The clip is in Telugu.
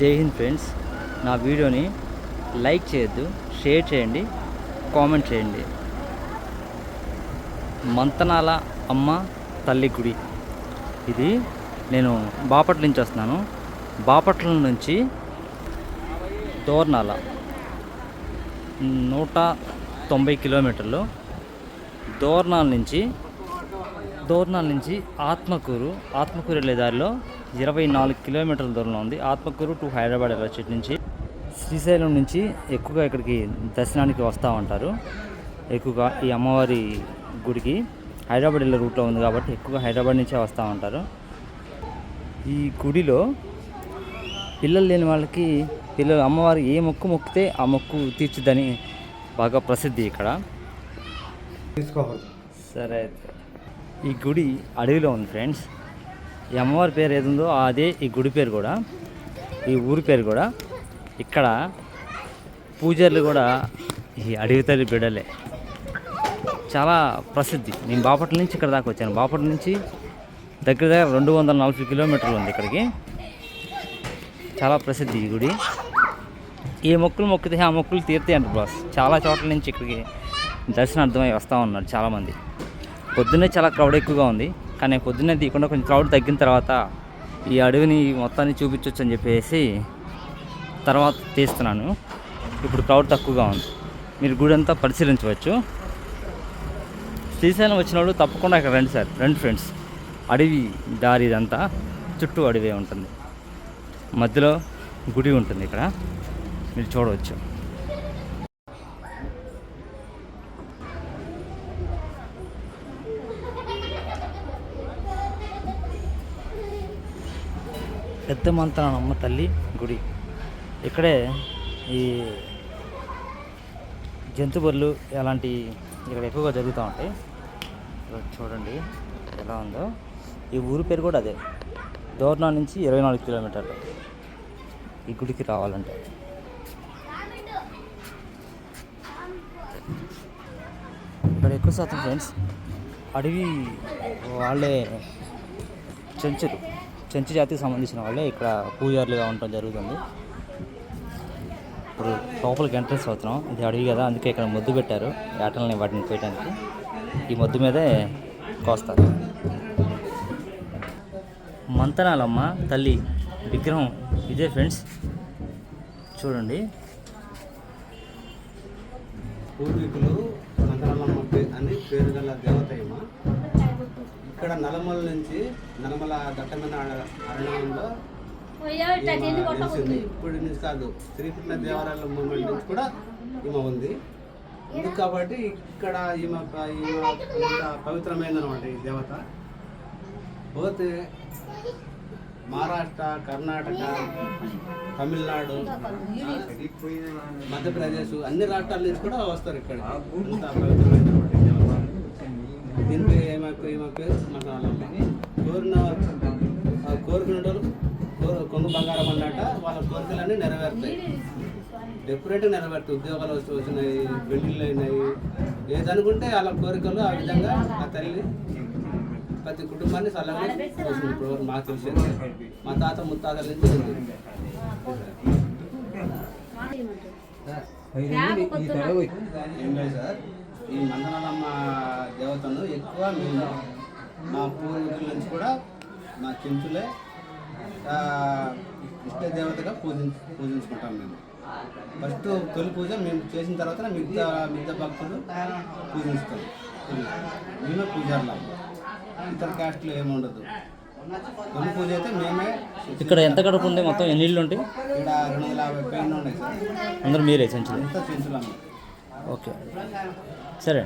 జై హింద్ ఫ్రెండ్స్. నా వీడియోని లైక్ చేయొద్దు, షేర్ చేయండి, కామెంట్ చేయండి. మంతనాల అమ్మ తల్లి గుడి ఇది. నేను బాపట్ల నుంచి వస్తున్నాను. బాపట్ల నుంచి దోర్నాల 190 కిలోమీటర్లు. దోర్నాల నుంచి ఆత్మకూరు వెళ్ళే దారిలో 24 కిలోమీటర్ల దూరంలో ఉంది. ఆత్మకూరు టు హైదరాబాద్ వెళ్ళొచ్చు నుంచి. శ్రీశైలం నుంచి ఎక్కువగా ఇక్కడికి దర్శనానికి వస్తూ ఉంటారు. ఎక్కువగా ఈ అమ్మవారి గుడికి హైదరాబాద్ వెళ్ళే రూట్లో ఉంది కాబట్టి ఎక్కువగా హైదరాబాద్ నుంచే వస్తూ ఉంటారు. ఈ గుడిలో పిల్లలు లేని వాళ్ళకి అమ్మవారు ఏ మొక్కు మొక్కితే ఆ మొక్కు తీర్చుద్దని బాగా ప్రసిద్ధి ఇక్కడ. సరే, ఈ గుడి అడవిలో ఉంది ఫ్రెండ్స్. ఈ అమ్మవారి పేరు ఏదుందో అదే ఈ గుడి పేరు కూడా, ఈ ఊరి పేరు కూడా. ఇక్కడ పూజారులు కూడా ఈ అడవి తల్లి బిడ్డలే. చాలా ప్రసిద్ధి. నేను బాపట్ల నుంచి ఇక్కడ దాకా వచ్చాను. బాపట్ల నుంచి దగ్గర 240 కిలోమీటర్లు ఉంది ఇక్కడికి. చాలా ప్రసిద్ధి ఈ గుడి. ఏ మొక్కులు మొక్కితే ఆ మొక్కులు తీరుతాయి అంటారు బాస్. చాలా చోట్ల నుంచి ఇక్కడికి దర్శనార్థమై వస్తూ ఉన్నారు చాలామంది. పొద్దున్నే చాలా క్రౌడ్ ఎక్కువగా ఉంది, కానీ పొద్దున్నే తీయకుండా కొంచెం క్రౌడ్ తగ్గిన తర్వాత ఈ అడవిని మొత్తాన్ని చూపించవచ్చు అని చెప్పేసి తర్వాత తీస్తున్నాను. ఇప్పుడు క్రౌడ్ తక్కువగా ఉంది. మీరు గుడి అంతా పరిశీలించవచ్చు. శ్రీశైలం వచ్చిన వాళ్ళు తప్పకుండా ఇక్కడ రండి ఫ్రెండ్స్. అడవి దారి ఇదంతా, చుట్టూ అడవి ఉంటుంది, మధ్యలో గుడి ఉంటుంది. ఇక్కడ మీరు చూడవచ్చు. పెద్ద మంతనాలమ్మ తల్లి గుడి. ఇక్కడే ఈ జంతుబళ్ళు అలాంటి ఇక్కడ ఎక్కువగా జరుగుతూ ఉంటాయి. చూడండి ఎలా ఉందో. ఈ ఊరి పేరు కూడా అదే. దోర్నా నుంచి 24 కిలోమీటర్లు ఈ గుడికి రావాలంటే. ఇక్కడ ఎక్కువ శాతం ఫ్రెండ్స్ అడవి వాళ్ళే, చెంచు జాతికి సంబంధించిన వాళ్ళే ఇక్కడ పూజారులుగా ఉండటం జరుగుతుంది. ఇప్పుడు లోపలికి ఎంట్రెన్స్ అవుతున్నాం. ఇది అడవి కదా, అందుకే ఇక్కడ మొద్దు పెట్టారు ఏటల్ని వాటిని కోయడానికి. ఈ మొద్దు మీదే కోస్తారు. మంతనాలమ్మ తల్లి విగ్రహం ఇదే ఫ్రెండ్స్, చూడండి. పూర్వీకులు మంతనాలమ్మ అని పేరు గల దేవతయమ్మ. ఇక్కడ నల్లమల నుంచి నల్లమల దట్టమైన అరణ్యంలో ఇప్పటి నుంచి కాదు, శ్రీకృష్ణ దేవరాయల మూమెంట్ నుంచి కూడా ఈమె ఉంది. ఎందుకు కాబట్టి ఇక్కడ ఈమె పవిత్రమైనదన్నమాట ఈ దేవత. పోతే మహారాష్ట్ర, కర్ణాటక, తమిళనాడు, మధ్యప్రదేశ్ అన్ని రాష్ట్రాల నుంచి కూడా వస్తారు ఇక్కడ. అంత పవిత్రమైనటువంటి దేవత. దీనిపై ఈమె కోరుకున్న కొంగు బంగారం అన్నట వాళ్ళ కోరికలన్నీ నెరవేరుతాయి. డెఫినెట్గా నెరవేరుతాయి. ఉద్యోగాలు వచ్చినాయి, పెళ్ళిళ్ళు అయినాయి, ఏదనుకుంటే వాళ్ళ కోరికలు ఆ విధంగా ఆ తల్లి ప్రతి కుటుంబాన్ని సలహా చూసింది. ఇప్పుడు మాకు తెలిసింది, మా తాత ముత్తాతల నుంచి ఉంది. ఏం లేదు సార్, ఈ మందనాలమ్మ దేవతను ఎక్కువ మేము మా పూర్వీకుల నుంచి కూడా మా చెంచులే ఇష్ట దేవతగా పూజించుకుంటాం మేము. ఫస్ట్ తొలి పూజ మేము చేసిన తర్వాత మిగతా భక్తులు పూజిస్తాం. మేమే పూజారులం, ఇతర క్యాస్ట్లో ఏముండదు. తొలి పూజ అయితే మేమే. ఇక్కడ ఎంత గడప ఉంది మొత్తం? ఎన్ని ఇళ్ళు ఉంటాయి? ఇక్కడ 250 పైన ఉన్నాయి సార్. అందరూ మీరే చెంచులు? అంతా చెంచులమ్మ. ఓకే, సరే.